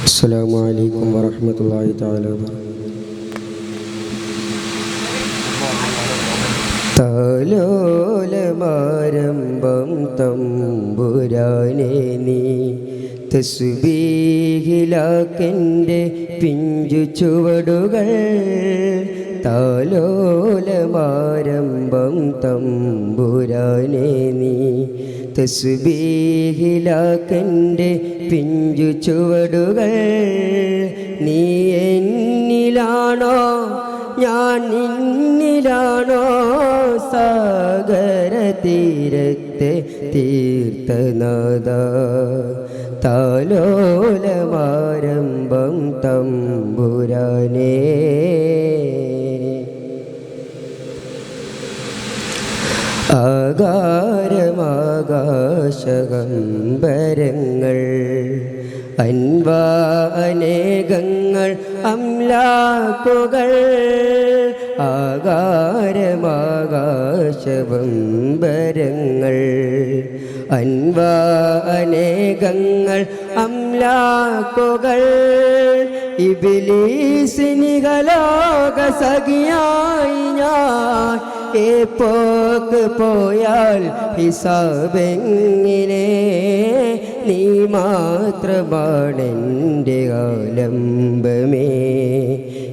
അസ്സലാമു അലൈക്കും വറഹ്മത്തുള്ളാഹി തആല താലോലമാരംഭം തമ്പുരാനെ നീ തസ്ബീഹിലാക്കെൻ്റെ പിഞ്ചു ചുവടുകൾ. താലോലമാരംഭം തമ്പുരാനെ നീ തസ്ബീഹിലാക്കെൻ്റെ പിഞ്ചു ചുവടുകൾ. നീ എന്നിലാണോ ഞാൻ നിന്നിലാണോ സാഗര തീരത്തെ തീർത്ഥനാഥ. താലോലമാരംഭം തമ്പുരാനേ. ആകാരമാകാശകമ്പരങ്ങൾ അൻവാനേകങ്ങൾ അംലാക്കുകൾ. ആകാരമാകാശകമ്പരങ്ങൾ അൻവാനേകങ്ങൾ അംലാക്കുകൾ. ഇബ്ലീസിനികലോക സഖിയായി ഞാൻ പോക്ക് പോയാൽ ഹിസാബെങ്ങിനെ. നീ മാത്രമാണെൻ്റെ ആലംബമേ,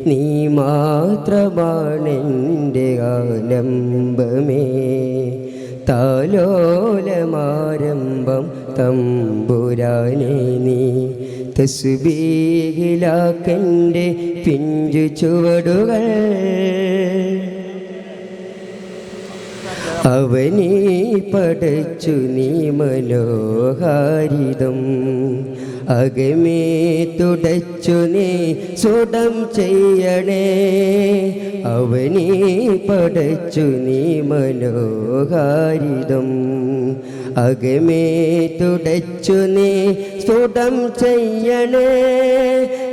നീ മാത്രമാണെൻ്റെ ആലംബമേ. താലോലമാരംഭം തമ്പുരാനെ നീ തസ്ബീഹിലാക്കെൻ്റെ പിഞ്ചു ചുവടുകൾ. അവനെ പടച്ചു നീ മനോഹാരിതം അകമേ തുടച്ചു നീ സുടം ചെയ്യണേ. അവനെ പടച്ചു നീ മനോഹാരിതം അകമേ തുടച്ചു നീ സുടം ചെയ്യണേ.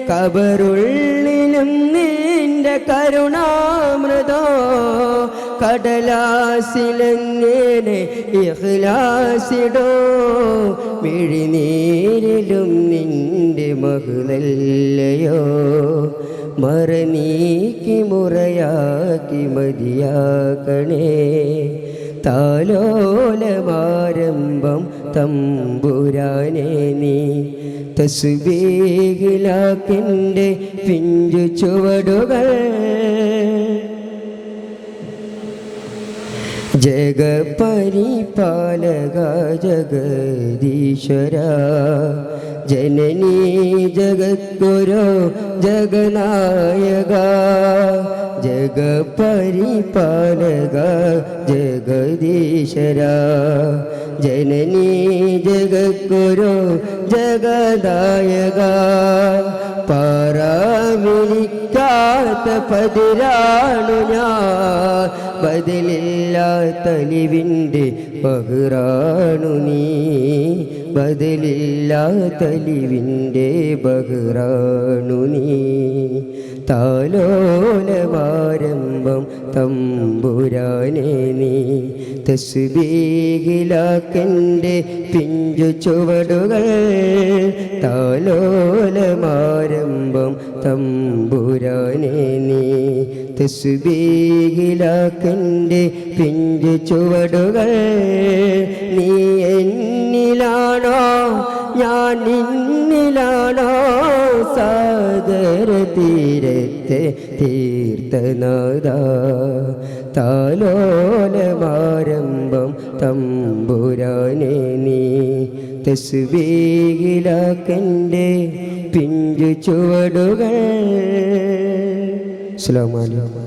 കബറുള്ളിലും നിന്റെ കരുണാമൃതോ കടലാസിലെങ്ങനെ ഇഖ്ലാസിടോ. മിഴിനീരിലും നിന്റെ മഹ്ലല്ലയോ മറനീക്കി മുറയാക്കി മതിയാക്കണേ. താലോലമാരംഭം തമ്പുരാനെ നീ തസ്ബീഹിലാക്കെൻ്റെ പിഞ്ചു ചുവടുകൾ. ജഗപരിപാലക ജഗദീശ്വര ജനനീ ജഗദ്ഗുരു ജഗനായക. ജഗപരിപാലക ജഗദീശ്വര ജനനീ ജഗദ്ഗുരു ജഗനായക. പാറാവിളിക്കാത്ത പതിരാണു ഞാൻ, ബദലില്ലാത്തലിവിൻ്റെ ബഹ്റാണു നീ, ബദലില്ലാത്തലിവിൻ്റെ ബഹ്റാണു നീ. താലോലമാരംഭം തമ്പുരാനെ നീ തസ്ബീഹിലാക്കെൻ്റെ പിഞ്ചു ചുവടുകൾ. താലോലമാരംഭം തമ്പുരാനെ നീ തസ്ബീഹിലാക്കെൻ്റെ പിഞ്ചു ചുവടുകൾ. നീ എന്നിലാണോ ഞാൻ നിന്നിലാണോ സാഗര തീരത്തെ തീർത്ഥനാഥ. താലോലമാരംഭം തമ്പുരാനെ നീ തസ്ബീഹിലാക്കെൻ്റെ പിഞ്ചു ചുവടുകൾ. അസ്സലാമു അലൈക്കും.